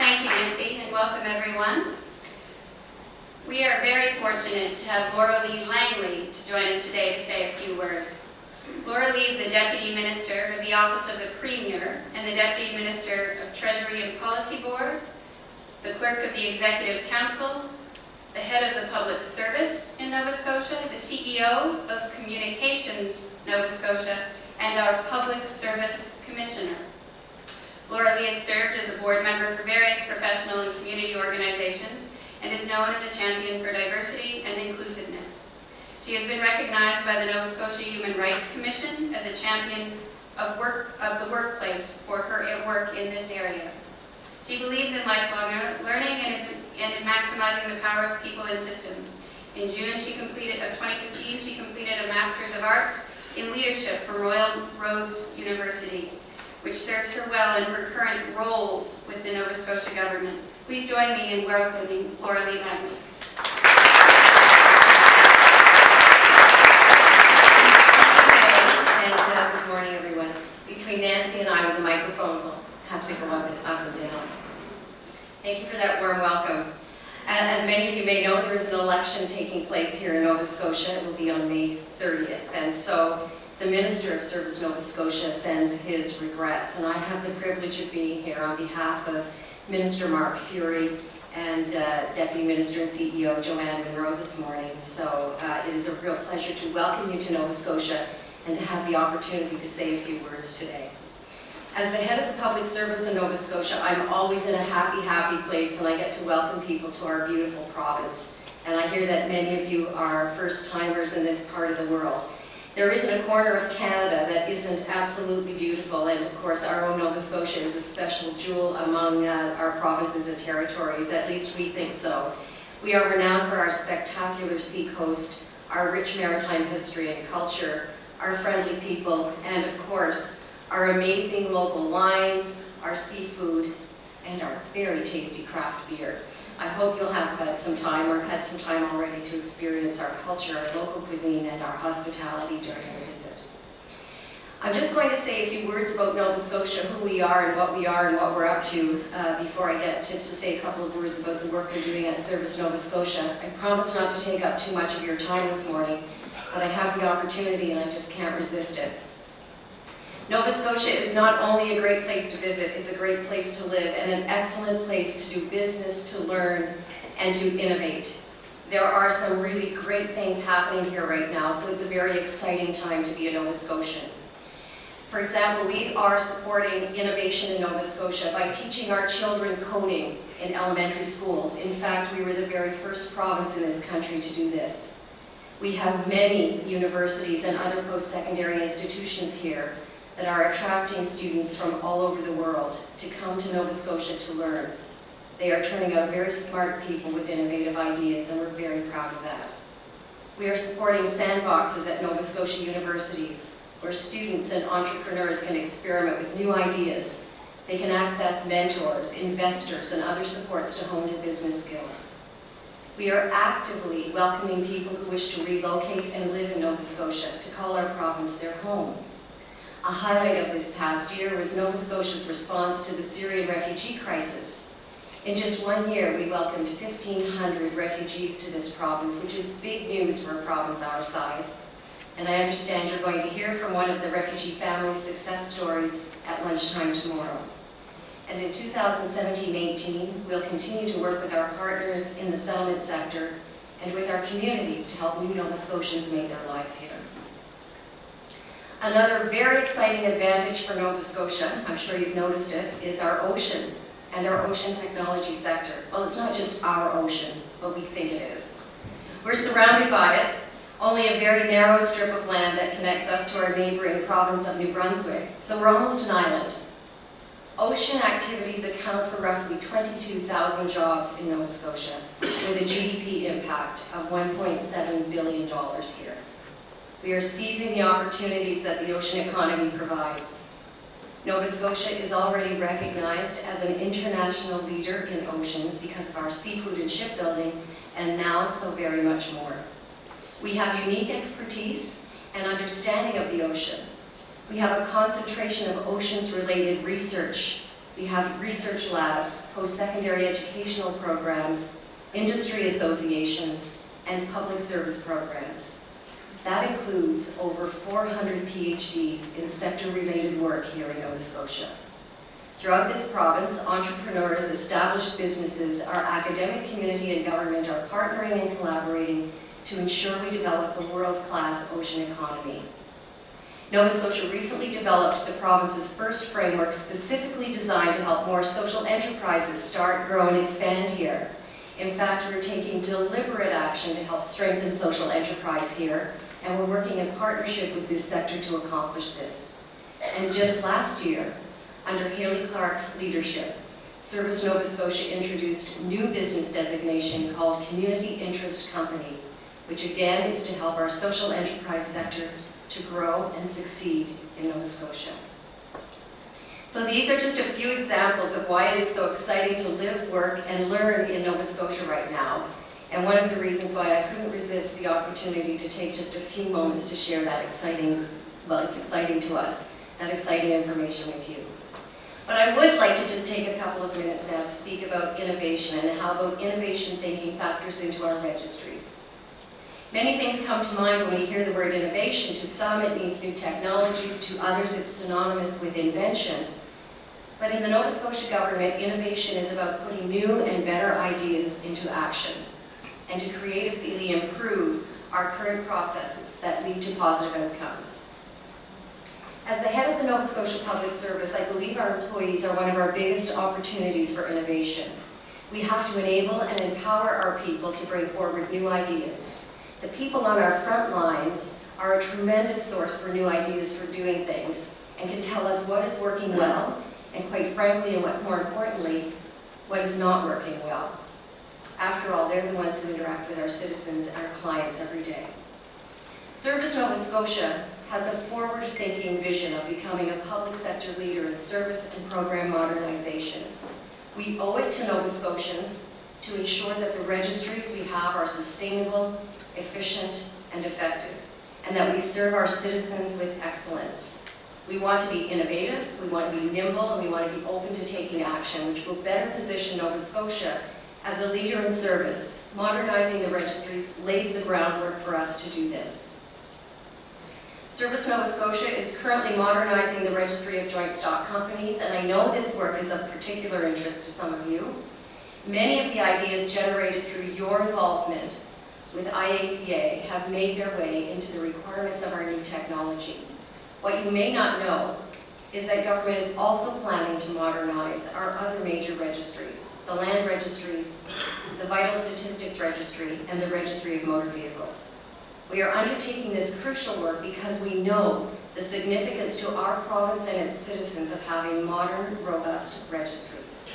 Thank you, Nancy, and welcome everyone. We are very fortunate to have Lee Langley to join us today to say a few words. Lee is the Deputy Minister of the Office of the Premier and the Deputy Minister of Treasury and Policy Board, the Clerk of the Executive Council, the Head of the Public Service in Nova Scotia, the CEO of Communications Nova Scotia, and our Public Service Commissioner. Lee has served as a board member for various professional and community organizations and is known as a champion for diversity and inclusiveness. She has been recognized by the Nova Scotia Human Rights Commission as a champion of the workplace for her work in this area. She believes in lifelong learning and in maximizing the power of people and systems. In June of 2015, she completed a Master's of Arts in Leadership from Royal Roads University, which serves her well in her current roles with the Nova Scotia government. Please join me in welcoming Lee Langley. And good morning, everyone. Between Nancy and I, with the microphone will have to go up and down. Thank you for that warm welcome. As many of you may know, there is an election taking place here in Nova Scotia. It will be on May 30th. And so the Minister of Service Nova Scotia sends his regrets, and I have the privilege of being here on behalf of Minister Mark Fury and Deputy Minister and CEO Joanne Munro this morning. So it is a real pleasure to welcome you to Nova Scotia and to have the opportunity to say a few words today. As the head of the public service in Nova Scotia, I'm always in a happy place when I get to welcome people to our beautiful province. And I hear that many of you are first-timers in this part of the world. There isn't a corner of Canada that isn't absolutely beautiful, and of course our own Nova Scotia is a special jewel among our provinces and territories, at least we think so. We are renowned for our spectacular seacoast, our rich maritime history and culture, our friendly people, and of course our amazing local wines, our seafood, and our very tasty craft beer. I hope you'll have had some time already to experience our culture, our local cuisine, and our hospitality during your visit. I'm just going to say a few words about Nova Scotia, who we are and what we're up to before I get to say a couple of words about the work we're doing at Service Nova Scotia. I promise not to take up too much of your time this morning, but I have the opportunity and I just can't resist it. Nova Scotia is not only a great place to visit, it's a great place to live and an excellent place to do business, to learn, and to innovate. There are some really great things happening here right now, so it's a very exciting time to be a Nova Scotian. For example, we are supporting innovation in Nova Scotia by teaching our children coding in elementary schools. In fact, we were the very first province in this country to do this. We have many universities and other post-secondary institutions here that are attracting students from all over the world to come to Nova Scotia to learn. They are turning out very smart people with innovative ideas, and we're very proud of that. We are supporting sandboxes at Nova Scotia universities, where students and entrepreneurs can experiment with new ideas. They can access mentors, investors, and other supports to hone their business skills. We are actively welcoming people who wish to relocate and live in Nova Scotia to call our province their home. A highlight of this past year was Nova Scotia's response to the Syrian refugee crisis. In just 1 year, we welcomed 1,500 refugees to this province, which is big news for a province our size. And I understand you're going to hear from one of the refugee families' success stories at lunchtime tomorrow. And in 2017-18, we'll continue to work with our partners in the settlement sector and with our communities to help new Nova Scotians make their lives here. Another very exciting advantage for Nova Scotia, I'm sure you've noticed it, is our ocean and our ocean technology sector. Well, it's not just our ocean, but we think it is. We're surrounded by it, only a very narrow strip of land that connects us to our neighboring province of New Brunswick, so we're almost an island. Ocean activities account for roughly 22,000 jobs in Nova Scotia, with a GDP impact of $1.7 billion here. We are seizing the opportunities that the ocean economy provides. Nova Scotia is already recognized as an international leader in oceans because of our seafood and shipbuilding, and now so very much more. We have unique expertise and understanding of the ocean. We have a concentration of oceans-related research, We have research labs, post-secondary educational programs, industry associations, and public service programs. That includes over 400 PhDs in sector-related work here in Nova Scotia. Throughout this province, entrepreneurs, established businesses, our academic community and government are partnering and collaborating to ensure we develop a world-class ocean economy. Nova Scotia recently developed the province's first framework specifically designed to help more social enterprises start, grow, and expand here. In fact, we're taking deliberate action to help strengthen social enterprise here, and we're working in partnership with this sector to accomplish this. And just last year, under Haley Clark's leadership, Service Nova Scotia introduced new business designation called Community Interest Company, which again is to help our social enterprise sector to grow and succeed in Nova Scotia. So these are just a few examples of why it is so exciting to live, work, and learn in Nova Scotia right now. And one of the reasons why I couldn't resist the opportunity to take just a few moments to share that exciting, well, it's exciting to us, that exciting information with you. But I would like to just take a couple of minutes now to speak about innovation and how about innovation thinking factors into our registries. Many things come to mind when we hear the word innovation. To some, it means new technologies. To others, it's synonymous with invention. But in the Nova Scotia government, innovation is about putting new and better ideas into action and to creatively improve our current processes that lead to positive outcomes. As the head of the Nova Scotia Public Service, I believe our employees are one of our biggest opportunities for innovation. We have to enable and empower our people to bring forward new ideas. The people on our front lines are a tremendous source for new ideas for doing things and can tell us what is working well and, quite frankly, and what more importantly, what is not working well. After all, they're the ones who interact with our citizens and our clients every day. Service Nova Scotia has a forward-thinking vision of becoming a public sector leader in service and program modernization. We owe it to Nova Scotians to ensure that the registries we have are sustainable, efficient, and effective, and that we serve our citizens with excellence. We want to be innovative, we want to be nimble, and we want to be open to taking action, which will better position Nova Scotia as a leader in service. Modernizing the registries lays the groundwork for us to do this. Service Nova Scotia is currently modernizing the registry of joint stock companies, and I know this work is of particular interest to some of you. Many of the ideas generated through your involvement with IACA have made their way into the requirements of our new technology. What you may not know is that government is also planning to modernize our other major registries, the land registries, the vital statistics registry, and the registry of motor vehicles. We are undertaking this crucial work because we know the significance to our province and its citizens of having modern, robust registries.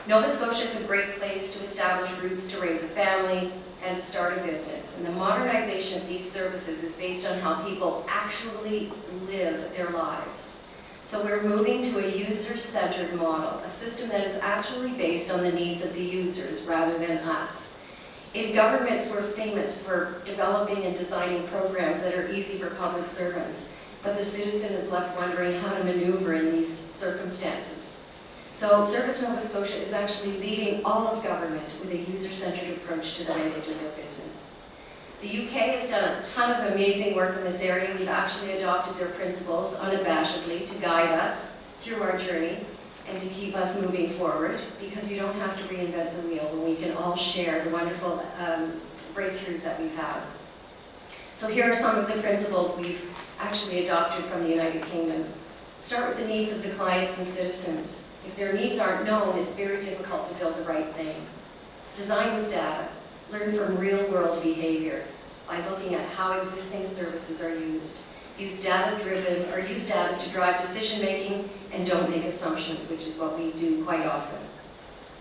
Nova Scotia is a great place to establish roots to raise a family and to start a business. And the modernization of these services is based on how people actually live their lives. So we're moving to a user-centered model, a system that is actually based on the needs of the users rather than us. In governments, we're famous for developing and designing programs that are easy for public servants, but the citizen is left wondering how to maneuver in these circumstances. So Service Nova Scotia is actually leading all of government with a user-centered approach to the way they do their business. The UK has done a ton of amazing work in this area. We've actually adopted their principles unabashedly to guide us through our journey and to keep us moving forward, because you don't have to reinvent the wheel when we can all share the wonderful breakthroughs that we've had. So here are some of the principles we've actually adopted from the United Kingdom. Start with the needs of the clients and citizens. If their needs aren't known, it's very difficult to build the right thing. Design with data. Learn from real-world behavior by looking at how existing services are used. Use data to drive decision-making, and don't make assumptions, which is what we do quite often.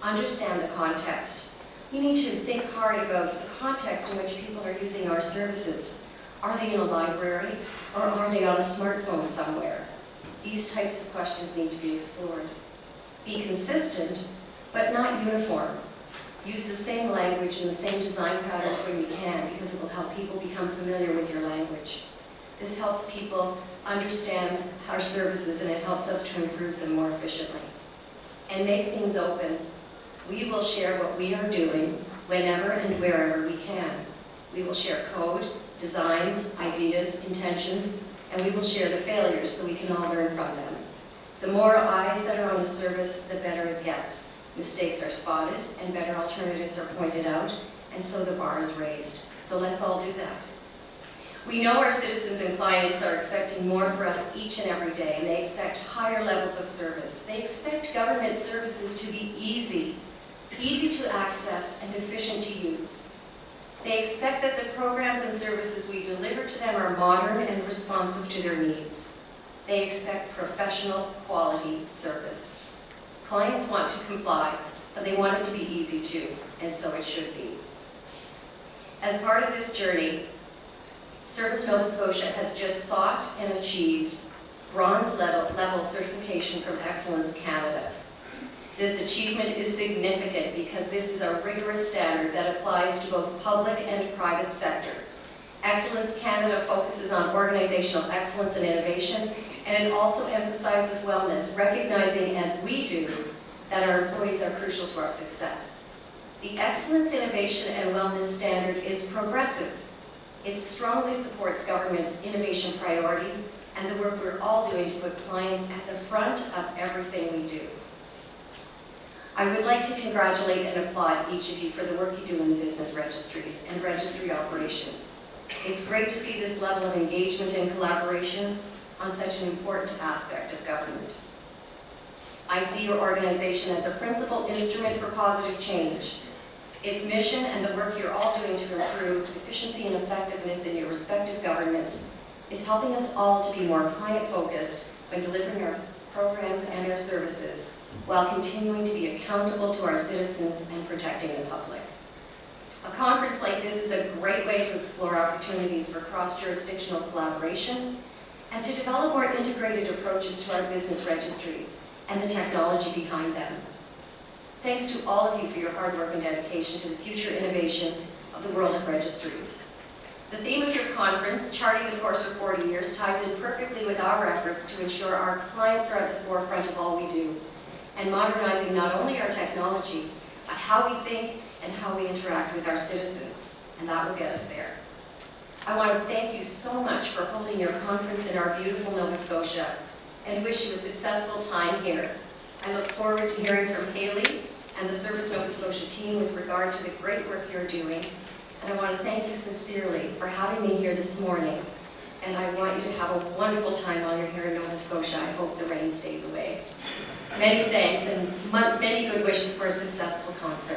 Understand the context. We need to think hard about the context in which people are using our services. Are they in a library, or are they on a smartphone somewhere? These types of questions need to be explored. Be consistent, but not uniform. Use the same language and the same design patterns when you can, because it will help people become familiar with your language. This helps people understand our services, and it helps us to improve them more efficiently. and make things open, we will share what we are doing whenever and wherever we can. We will share code, designs, ideas, intentions, and we will share the failures so we can all learn from them. The more eyes that are on a service, the better it gets. Mistakes are spotted and better alternatives are pointed out, and so the bar is raised. So let's all do that. We know our citizens and clients are expecting more for us each and every day, and they expect higher levels of service. They expect government services to be easy to access and efficient to use. They expect that the programs and services we deliver to them are modern and responsive to their needs. They expect professional quality service. Clients want to comply, but they want it to be easy too, and so it should be. As part of this journey, Service Nova Scotia has just sought and achieved bronze level certification from Excellence Canada. This achievement is significant because this is a rigorous standard that applies to both public and private sector. Excellence Canada focuses on organizational excellence and innovation, and it also emphasizes wellness, recognizing, as we do, that our employees are crucial to our success. The Excellence, Innovation, and Wellness standard is progressive. It strongly supports government's innovation priority and the work we're all doing to put clients at the front of everything we do. I would like to congratulate and applaud each of you for the work you do in the business registries and registry operations. It's great to see this level of engagement and collaboration on such an important aspect of government. I see your organization as a principal instrument for positive change. Its mission and the work you're all doing to improve efficiency and effectiveness in your respective governments is helping us all to be more client-focused when delivering our programs and our services, while continuing to be accountable to our citizens and protecting the public. A conference like this is a great way to explore opportunities for cross-jurisdictional collaboration and to develop more integrated approaches to our business registries and the technology behind them. Thanks to all of you for your hard work and dedication to the future innovation of the world of registries. The theme of your conference, Charting the Course for 40 Years, ties in perfectly with our efforts to ensure our clients are at the forefront of all we do, and modernizing not only our technology, but how we think and how we interact with our citizens, and that will get us there. I want to thank you so much for holding your conference in our beautiful Nova Scotia, and wish you a successful time here. I look forward to hearing from Haley and the Service Nova Scotia team with regard to the great work you're doing, and I want to thank you sincerely for having me here this morning, and I want you to have a wonderful time while you're here in Nova Scotia. I hope the rain stays away. Many thanks and many good wishes for a successful conference.